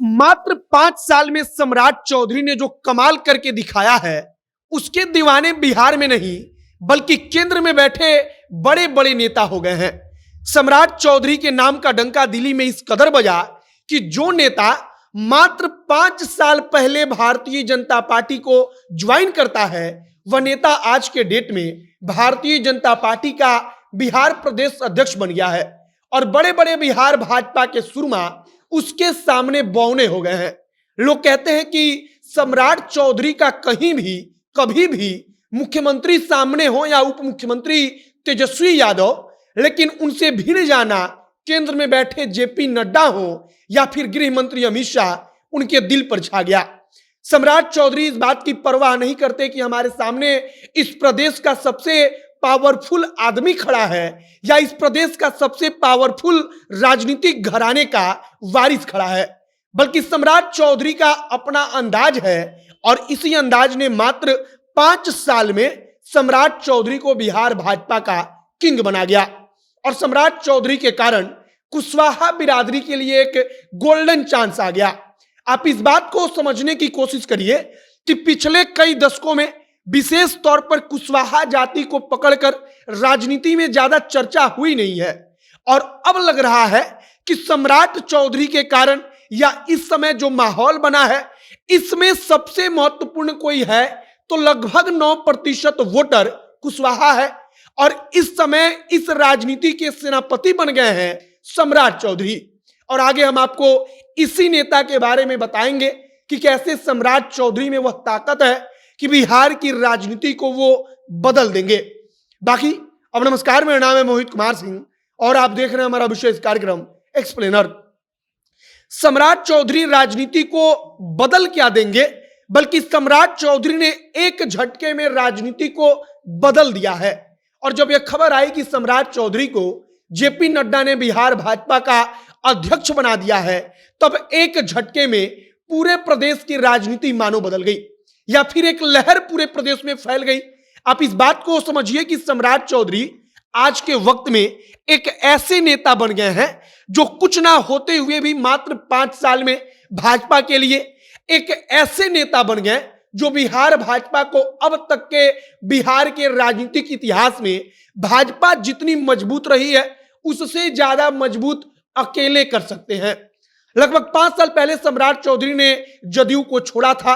मात्र 5 साल में सम्राट चौधरी ने जो कमाल करके दिखाया है, उसके दीवाने बिहार में नहीं बल्कि केंद्र में बैठे बड़े बड़े नेता हो गए हैं। सम्राट चौधरी के नाम का डंका दिल्ली में इस कदर बजा कि जो नेता मात्र 5 साल पहले भारतीय जनता पार्टी को ज्वाइन करता है, वह नेता आज के डेट में भारतीय जनता पार्टी का बिहार प्रदेश अध्यक्ष बन गया है और बड़े बड़े बिहार भाजपा के सुरमा उसके सामने बौने हो गए हैं। लोग कहते हैं कि सम्राट चौधरी का कहीं भी कभी भी मुख्यमंत्री सामने हो या उप मुख्यमंत्री तेजस्वी यादव, लेकिन उनसे भिड़ जाना केंद्र में बैठे जेपी नड्डा हो या फिर गृह मंत्री अमित शाह, उनके दिल पर छा गया। सम्राट चौधरी इस बात की परवाह नहीं करते कि हमारे सामने इस प्रदेश का सबसे पावरफुल आदमी खड़ा है या इस प्रदेश का सबसे पावरफुल राजनीतिक घराने का वारिस खड़ा है, बल्कि सम्राट चौधरी का अपना अंदाज है और इसी अंदाज ने मात्र 5 साल में सम्राट चौधरी को बिहार भाजपा का किंग बना गया। और सम्राट चौधरी के कारण कुशवाहा बिरादरी के लिए एक गोल्डन चांस आ गया। आप इस बात को समझने की कोशिश करिए कि पिछले कई दशकों में विशेष तौर पर कुशवाहा जाति को पकड़कर राजनीति में ज्यादा चर्चा हुई नहीं है और अब लग रहा है कि सम्राट चौधरी के कारण या इस समय जो माहौल बना है, इसमें सबसे महत्वपूर्ण कोई है तो लगभग 9% वोटर कुशवाहा है और इस समय इस राजनीति के सेनापति बन गए हैं सम्राट चौधरी। और आगे हम आपको इसी नेता के बारे में बताएंगे कि कैसे सम्राट चौधरी में वह ताकत है कि बिहार की राजनीति को वो बदल देंगे। बाकी अब नमस्कार, मेरा नाम है मोहित कुमार सिंह और आप देख रहे हैं हमारा विशेष कार्यक्रम एक्सप्लेनर। सम्राट चौधरी राजनीति को बदल क्या देंगे, बल्कि सम्राट चौधरी ने एक झटके में राजनीति को बदल दिया है। और जब यह खबर आई कि सम्राट चौधरी को जेपी नड्डा ने बिहार भाजपा का अध्यक्ष बना दिया है, तब एक झटके में पूरे प्रदेश की राजनीति मानो बदल गई या फिर एक लहर पूरे प्रदेश में फैल गई। आप इस बात को समझिए कि सम्राट चौधरी आज के वक्त में एक ऐसे नेता बन गए हैं जो कुछ ना होते हुए भी मात्र 5 साल में भाजपा के लिए एक ऐसे नेता बन गए जो बिहार भाजपा को अब तक के बिहार के राजनीतिक इतिहास में भाजपा जितनी मजबूत रही है उससे ज्यादा मजबूत अकेले कर सकते हैं। लगभग 5 साल पहले सम्राट चौधरी ने जदयू को छोड़ा था,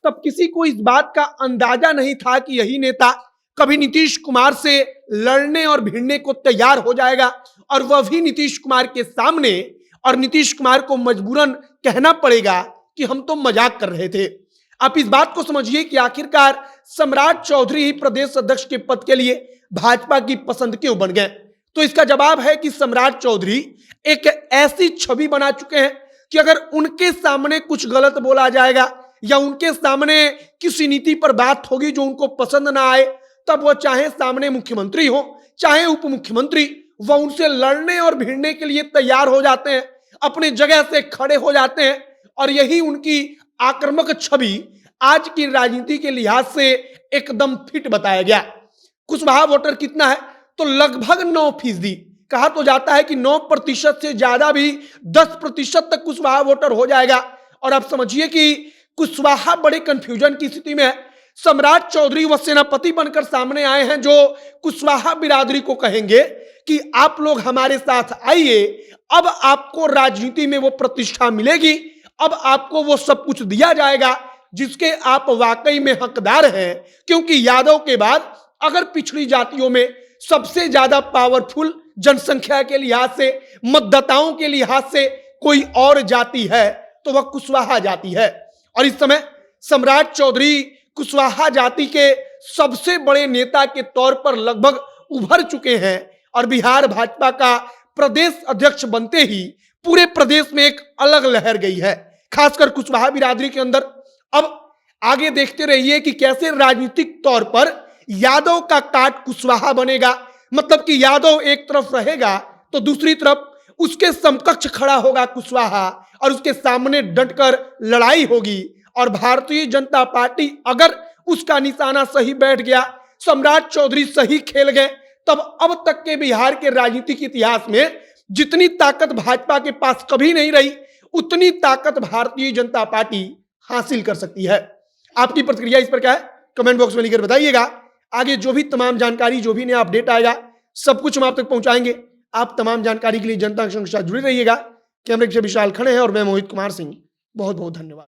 तब किसी को इस बात का अंदाजा नहीं था कि यही नेता कभी नीतीश कुमार से लड़ने और भिड़ने को तैयार हो जाएगा और वह भी नीतीश कुमार के सामने, और नीतीश कुमार को मजबूरन कहना पड़ेगा कि हम तो मजाक कर रहे थे। आप इस बात को समझिए कि आखिरकार सम्राट चौधरी ही प्रदेश अध्यक्ष के पद के लिए भाजपा की पसंद क्यों बन गए। तो इसका जवाब है कि सम्राट चौधरी एक ऐसी छवि बना चुके हैं कि अगर उनके सामने कुछ गलत बोला जाएगा या उनके सामने किसी नीति पर बात होगी जो उनको पसंद ना आए, तब वह चाहे सामने मुख्यमंत्री हो चाहे उप मुख्यमंत्री, वह उनसे लड़ने और भिड़ने के लिए तैयार हो जाते हैं, अपने जगह से खड़े हो जाते हैं। और यही उनकी आक्रामक छवि आज की राजनीति के लिहाज से एकदम फिट बताया गया। कुशवाहा वोटर कितना है तो लगभग 9%। कहा तो जाता है कि 9% से ज्यादा भी 10% तक कुशवाहा वोटर हो जाएगा। और आप समझिए कि कुशवाहा बड़े कंफ्यूजन की स्थिति में है। सम्राट चौधरी वह सेनापति बनकर सामने आए हैं जो कुशवाहा बिरादरी को कहेंगे कि आप लोग हमारे साथ आइए, अब आपको राजनीति में वो प्रतिष्ठा मिलेगी, अब आपको वो सब कुछ दिया जाएगा जिसके आप वाकई में हकदार हैं। क्योंकि यादव के बाद अगर पिछड़ी जातियों में सबसे ज्यादा पावरफुल जनसंख्या के लिहाज से, मतदाताओं के लिहाज से कोई और जाति है तो वह कुशवाहा जाति है। और इस समय सम्राट चौधरी कुशवाहा जाति के सबसे बड़े नेता के तौर पर लगभग उभर चुके हैं और बिहार भाजपा का प्रदेश अध्यक्ष बनते ही पूरे प्रदेश में एक अलग लहर गई है, खासकर कुशवाहा बिरादरी के अंदर। अब आगे देखते रहिए कि कैसे राजनीतिक तौर पर यादव का काट कुशवाहा बनेगा। मतलब कि यादव एक तरफ रहेगा तो दूसरी तरफ उसके समकक्ष खड़ा होगा कुशवाहा और उसके सामने डटकर लड़ाई होगी। और भारतीय जनता पार्टी अगर उसका निशाना सही बैठ गया, सम्राट चौधरी सही खेल गए, तब अब तक के बिहार के राजनीतिक इतिहास में जितनी ताकत भाजपा के पास कभी नहीं रही उतनी ताकत भारतीय जनता पार्टी हासिल कर सकती है। आपकी प्रतिक्रिया इस पर क्या है, कमेंट बॉक्स में लिखकर बताइएगा। आगे जो भी तमाम जानकारी, जो भी नया अपडेट आएगा, सब कुछ हम आप तक पहुंचाएंगे। आप तमाम जानकारी के लिए जनता के साथ जुड़े रहिएगा। कैमरे से विशाल खड़े हैं और मैं मोहित कुमार सिंह। बहुत बहुत धन्यवाद।